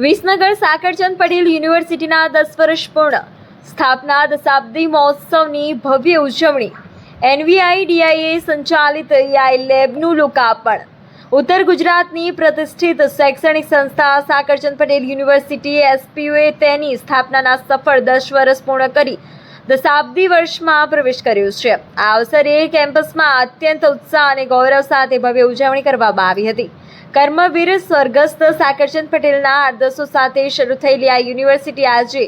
વિસનગર સાકરચંદ પટેલ યુનિવર્સિટીના 10 વર્ષ પૂર્ણ સ્થાપના દશાબ્દી મહોત્સવની ભવ્ય ઉજવણી, NVIDIA સંચાલિત AI લેબનું લોકાર્પણ। ઉત્તર ગુજરાતની પ્રતિષ્ઠિત શૈક્ષણિક સંસ્થા સાકરચંદ પટેલ યુનિવર્સિટી SPUએ તેની સ્થાપનાના સફળ 10 વર્ષ પૂર્ણ કરી દશાબ્દી વર્ષમાં પ્રવેશ કર્યો છે। આ અવસરે કેમ્પસમાં અત્યંત ઉત્સાહ અને ગૌરવ સાથે ભવ્ય ઉજવણી કરવામાં આવી હતી। કર્મવીર સ્વર્ગસ્થ સાકરચંદ પટેલના આદર્શો સાથે શરૂ થયેલી આ યુનિવર્સિટી આજે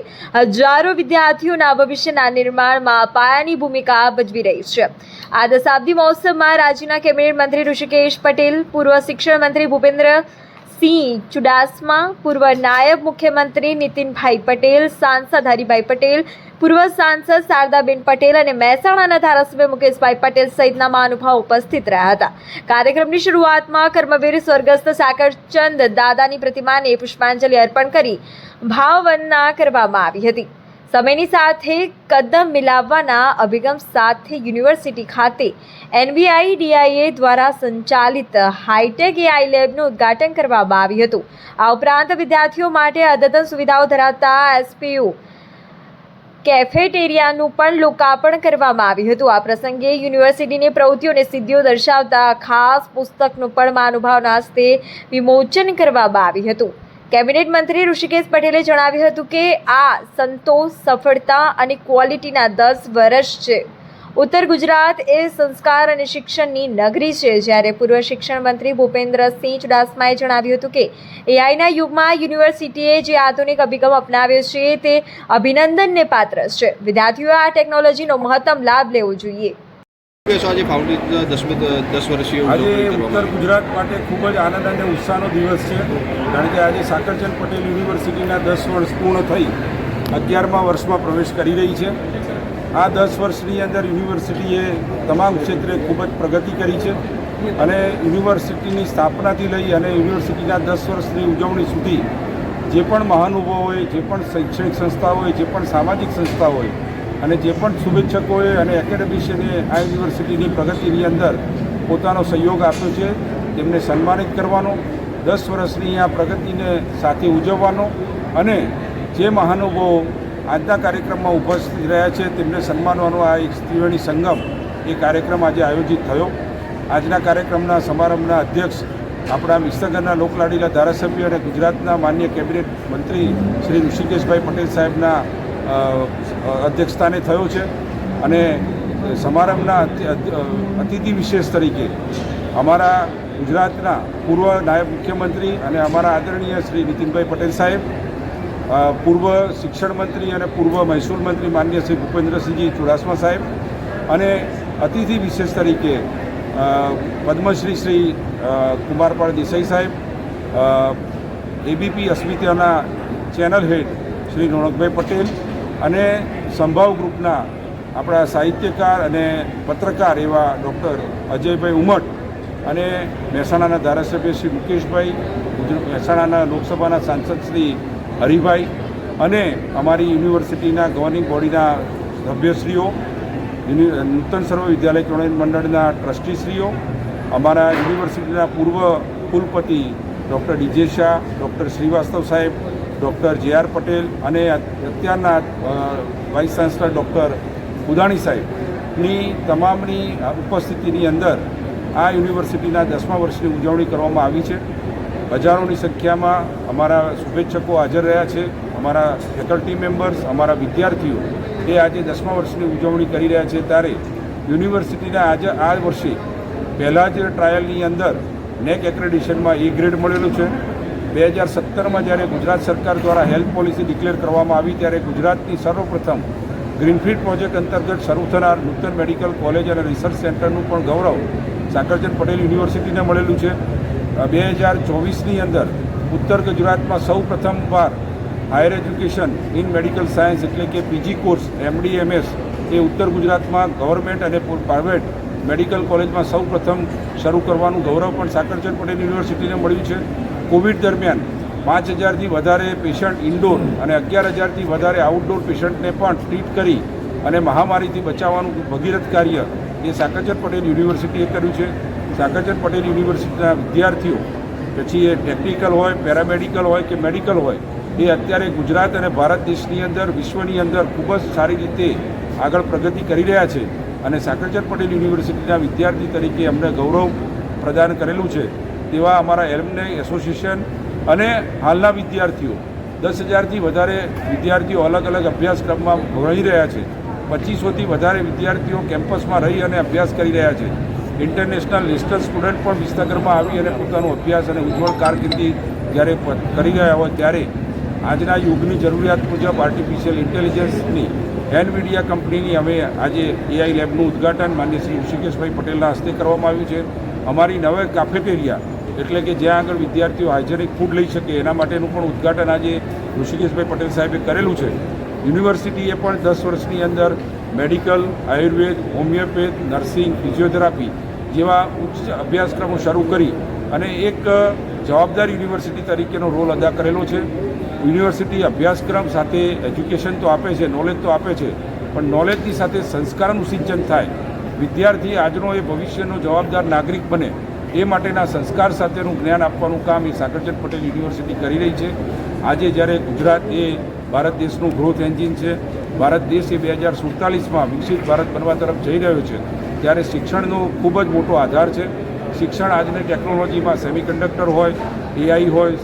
હજારો વિદ્યાર્થીઓના ભવિષ્યના નિર્માણમાં પાયાની ભૂમિકા ભજવી રહી છે। આ દશાબ્દી મહોત્સવમાં રાજ્યના કેબિનેટ મંત્રી ઋષિકેશ પટેલ, પૂર્વ શિક્ષણ મંત્રી ભૂપેન્દ્રસિંહ ચુડાસમા, પૂર્વ નાયબ મુખ્યમંત્રી નીતિનભાઈ પટેલ, સાંસદ હરિભાઈ પટેલ, પૂર્વ સાંસદ શારદાબેન પટેલ અને મહેસાણાના ધારાસભ્ય મુકેશભાઈ પટેલ સહિતના મહાનુભાવો ઉપસ્થિત રહ્યા હતા। કાર્યક્રમની શરૂઆતમાં કર્મવીર સ્વર્ગસ્થ સાકરચંદ દાદાની પ્રતિમાને પુષ્પાંજલિ અર્પણ કરી ભાવવંદના કરવામાં આવી હતી। સમયની સાથે કદમ મિલાવવાના અભિગમ સાથે યુનિવર્સિટી ખાતે NVIDIA દ્વારા સંચાલિત હાઈટેક AI લેબનું ઉદ્ઘાટન કરવામાં આવ્યું હતું। આ ઉપરાંત વિદ્યાર્થીઓ માટે અદ્યતન સુવિધાઓ ધરાવતા SPU કેફેટેરિયાનું પણ લોકાર્પણ કરવામાં આવ્યું હતું। આ પ્રસંગે યુનિવર્સિટીની પ્રવૃત્તિઓને સિદ્ધિઓ દર્શાવતા ખાસ પુસ્તકનું પણ મહાનુભાવના હસ્તે વિમોચન કરવામાં આવ્યું હતું। કેબિનેટ મંત્રી ઋષિકેશ પટેલે જણાવ્યું હતું કે આ સંતોષ, સફળતા અને ક્વોલિટીના 10 વર્ષ છે। ઉત્તર ગુજરાત એ સંસ્કાર અને શિક્ષણની નગરી છે, જ્યારે પૂર્વ શિક્ષણ મંત્રી ભૂપેન્દ્રસિંહ ચુડાસમાએ જણાવ્યું હતું કે AIના યુગમાં યુનિવર્સિટીએ જે આધુનિક અભિગમ અપનાવ્યો છે તે અભિનંદનને પાત્ર છે। વિદ્યાર્થીઓએ આ ટેકનોલોજીનો મહત્તમ લાભ લેવો જોઈએ। આજે ઉત્તર ગુજરાત માટે ખૂબ જ આનંદ અને ઉત્સાહનો દિવસ છે, કારણ કે આજે સાકરચંદ પટેલ યુનિવર્સિટીના 10 વર્ષ પૂર્ણ થઈ 11મા વર્ષમાં પ્રવેશ કરી રહી છે। આ 10 વર્ષની અંદર યુનિવર્સિટીએ તમામ ક્ષેત્રે ખૂબ જ પ્રગતિ કરી છે અને યુનિવર્સિટીની સ્થાપનાથી લઈ અને યુનિવર્સિટીના 10 વર્ષની ઉજવણી સુધી જે પણ મહાનુભાવોએ, જે પણ શૈક્ષણિક સંસ્થાઓએ, જે પણ સામાજિક સંસ્થાઓએ અને જે પણ શુભેચ્છકોએ અને એકેડેમિશિયને આ યુનિવર્સિટીની પ્રગતિની અંદર પોતાનો સહયોગ આપ્યો છે, તેમને સન્માનિત કરવાનો, 10 વર્ષની આ પ્રગતિને સાથે ઉજવવાનો અને જે મહાનુભાવો આજના કાર્યક્રમમાં ઉપસ્થિત રહ્યા છે તેમને સન્માનવાનો આ એક ત્રિવેણી સંગમ એ કાર્યક્રમ આજે આયોજિત થયો। આજના કાર્યક્રમના સમારંભના અધ્યક્ષ આપણા વિસનગરના લોકલાડીલા ધારાસભ્ય અને ગુજરાતના માન્ય કેબિનેટ મંત્રી શ્રી ઋષિકેશભાઈ પટેલ સાહેબના અધ્યક્ષસ્થાને થયો છે અને સમારંભના અતિથિ વિશેષ તરીકે અમારા ગુજરાતના પૂર્વ નાયબ મુખ્યમંત્રી અને અમારા આદરણીય શ્રી નીતિનભાઈ પટેલ સાહેબ, પૂર્વ શિક્ષણ મંત્રી અને પૂર્વ મહેસૂલ મંત્રી માન્ય શ્રી ભૂપેન્દ્રસિંહજી ચુડાસમા સાહેબ અને અતિથિ વિશેષ તરીકે પદ્મશ્રી શ્રી કુમારપાળ દેસાઈ સાહેબ, ABP અસ્મિતાના ચેનલ હેડ શ્રી રોનકભાઈ પટેલ અને સંભાવ ગ્રુપના આપણા સાહિત્યકાર અને પત્રકાર એવા ડૉક્ટર અજયભાઈ ઉમટ અને મહેસાણાના ધારાસભ્ય શ્રી મુકેશભાઈ, મહેસાણાના લોકસભાના સાંસદ શ્રી હરિભાઈ અને અમારી યુનિવર્સિટીના ગવર્નિંગ બોડીના સભ્યશ્રીઓ, નૂતન સર્વ વિદ્યાલય પ્રણયન મંડળના ટ્રસ્ટીશ્રીઓ, અમારા યુનિવર્સિટીના પૂર્વ કુલપતિ doctor DJ Shah, doctor Srivastava સાહેબ, ડૉક્ટર JR પટેલ અને અત્યારના વાઇસ ચાન્સલર ડૉક્ટર ઉદાણી સાહેબની તમામની ઉપસ્થિતિની અંદર આ યુનિવર્સિટીના 10મા વર્ષની ઉજવણી કરવામાં આવી છે। હજારોની સંખ્યામાં અમારા શુભેચ્છકો હાજર રહ્યા છે, અમારા ફેકલ્ટી મેમ્બર્સ, અમારા વિદ્યાર્થીઓ એ આજે 10મા વર્ષની ઉજવણી કરી રહ્યા છે। ત્યારે યુનિવર્સિટીના આજે આ વર્ષે પહેલાં જ ટ્રાયલની અંદર NAAC એક્રેડિશનમાં A ગ્રેડ મળેલું છે। 2017માં જ્યારે ગુજરાત સરકાર દ્વારા હેલ્થ પોલિસી ડિક્લેર કરવામાં આવી ત્યારે ગુજરાતની સર્વપ્રથમ ગ્રીનફિલ્ડ પ્રોજેક્ટ અંતર્ગત શરૂ થનાર નૂતન મેડિકલ કોલેજ અને રિસર્ચ સેન્ટરનું પણ ગૌરવ સાકરચંદ પટેલ યુનિવર્સિટીને મળેલું છે। 2024ની અંદર ઉત્તર ગુજરાતમાં સૌ પ્રથમવાર higher education in medical science એટલે કે PG કોર્સ MD MS એ ઉત્તર ગુજરાતમાં ગવર્મેન્ટ અને પ્રાઇવેટ મેડિકલ કોલેજમાં સૌ પ્રથમ શરૂ કરવાનું ગૌરવ પણ સાકરચંદ પટેલ યુનિવર્સિટીને મળ્યું છે। કોવિડ દરમિયાન 5000થી વધારે પેશન્ટ ઇન્ડોર અને 11000થી વધારે આઉટડોર પેશન્ટને પણ ટ્રીટ કરી અને મહામારીથી બચાવવાનું ભગીરથ કાર્ય એ સાકરચંદ પટેલ યુનિવર્સિટીએ કર્યું છે। સાકરચંદ પટેલ યુનિવર્સિટીના વિદ્યાર્થીઓ પછી એ ટેકનિકલ હોય, પેરામેડિકલ હોય કે મેડિકલ હોય, એ અત્યારે ગુજરાત અને ભારત દેશની અંદર, વિશ્વની અંદર ખૂબ જ સારી રીતે આગળ પ્રગતિ કરી રહ્યા છે. અને સાકરચંદ પટેલ યુનિવર્સિટીના વિદ્યાર્થી તરીકે અમને ગૌરવ પ્રદાન કરેલું છે તેવા અમારા એલ્યુમનાઈ એસોસિએશન અને હાલના વિદ્યાર્થીઓ 10,000થી વધારે વિદ્યાર્થીઓ અલગ અલગ અભ્યાસક્રમમાં ભણી રહ્યા છે. 2500થી વધારે વિદ્યાર્થીઓ કેમ્પસમાં રહી અને અભ્યાસ કરી રહ્યા છે. ઇન્ટરનેશનલ નેશનલ સ્ટુડન્ટ પણ વિસનગરમાં આવી અને પોતાનો અભ્યાસ અને ઉજ્જવળ કારકિર્દી જ્યારે કરી રહ્યા હોય ત્યારે આજના યુગની જરૂરિયાત મુજબ આર્ટિફિશિયલ ઇન્ટેલિજન્સની એનવીડિયા કંપનીની અમે આજે એઆઈ લેબનું ઉદ્ઘાટન માન્ય શ્રી ઋષિકેશભાઈ પટેલના હસ્તે કરવામાં આવ્યું છે. અમારી નવે કાફેટેરિયા એટલે કે જ્યાં આગળ વિદ્યાર્થીઓ હાઇજેનિક ફૂડ લઈ શકે એના માટેનું પણ ઉદ્ઘાટન આજે ઋષિકેશભાઈ પટેલ સાહેબે કરેલું છે. યુનિવર્સિટીએ પણ 10 વર્ષની અંદર medical, Ayurveda, homeopath, nursing, physiotherapy જેવા ઉચ્ચ અભ્યાસક્રમો શરૂ કરી અને એક જવાબદાર યુનિવર્સિટી તરીકેનો રોલ અદા કરેલો છે. યુનિવર્સિટી અભ્યાસક્રમ સાથે એજ્યુકેશન તો આપે છે, નોલેજ તો આપે છે, પણ નોલેજની સાથે સંસ્કારનું સિંચન થાય, વિદ્યાર્થી આજનો એ ભવિષ્યનો જવાબદાર નાગરિક બને એ માટેના સંસ્કાર સાથેનું જ્ઞાન આપવાનું કામ એ સાકરચંદ પટેલ યુનિવર્સિટી કરી રહી છે. આજે જ્યારે ગુજરાત એ ભારત દેશનું ગ્રોથ એન્જિન છે, ભારત દેશ એ 2047માં વિકસિત ભારત બનવા તરફ જઈ રહ્યો છે, ત્યારે શિક્ષણનો ખૂબ જ મોટો આધાર છે. શિક્ષણ આજની ટેકનોલોજીમાં સેમિકન્ડક્ટર હોય, એઆઈ હોય,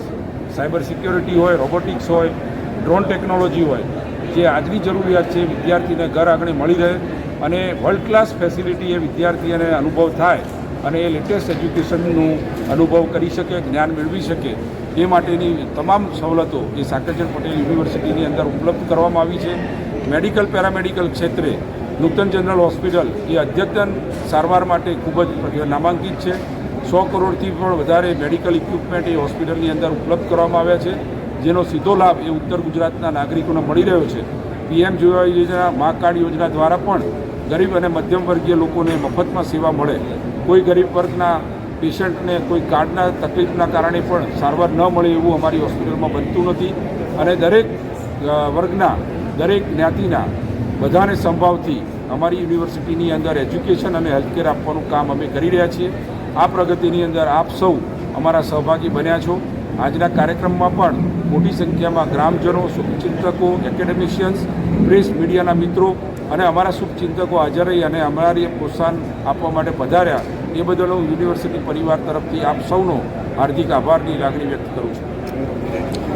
સાયબર સિક્યોરિટી હોય, રોબોટિક્સ હોય, ડ્રોન ટેકનોલોજી હોય, જે આજની જરૂરિયાત છે વિદ્યાર્થીને ઘર આંગણે મળી રહે અને વર્લ્ડ ક્લાસ ફેસિલિટી એ વિદ્યાર્થીને અનુભવ થાય અને એ લેટેસ્ટ એજ્યુકેશનનું અનુભવ કરી શકે, જ્ઞાન મેળવી શકે એ માટેની તમામ સવલતો એ સાકરચંદ પટેલ યુનિવર્સિટીની અંદર ઉપલબ્ધ કરવામાં આવી છે. મેડિકલ, પેરામેડિકલ ક્ષેત્રે નૂતન જનરલ હોસ્પિટલ એ અદ્યતન સારવાર માટે ખૂબ જ નામાંકિત છે. 100 કરોડથી પણ વધારે મેડિકલ ઇક્વિપમેન્ટ એ હોસ્પિટલની અંદર ઉપલબ્ધ કરવામાં આવ્યા છે, જેનો સીધો લાભ એ ઉત્તર ગુજરાતના નાગરિકોને મળી રહ્યો છે. પીએમ યોજના, મા કાર્ડ યોજના દ્વારા પણ ગરીબ અને મધ્યમ વર્ગીય લોકોને મફતમાં સેવા મળે. કોઈ ગરીબ વર્ગના પેશન્ટને કોઈ કાર્ડના તકલીફના કારણે પણ સારવાર ન મળે એવું અમારી હોસ્પિટલમાં બનતું નથી. અને દરેક વર્ગના, દરેક જ્ઞાતિના બધાને સંભાવથી અમારી યુનિવર્સિટીની અંદર એજ્યુકેશન અને હેલ્થકેર આપવાનું કામ અમે કરી રહ્યા છીએ. આ પ્રગતિની અંદર આપ સૌ અમારા સહભાગી બન્યા છો. આજના કાર્યક્રમમાં પણ મોટી સંખ્યામાં ગ્રામજનો, શુભચિંતકો, એકેડેમિશિયન્સ, પ્રેસ, મીડિયાના મિત્રો અને અમારા શુભચિંતકો હાજર રહી અને અમારી પ્રોત્સાહન આપવા માટે પધાર્યા. એ બદલ હું યુનિવર્સિટી પરિવાર તરફથી આપ સૌનો હાર્દિક આભારની લાગણી વ્યક્ત કરું છું.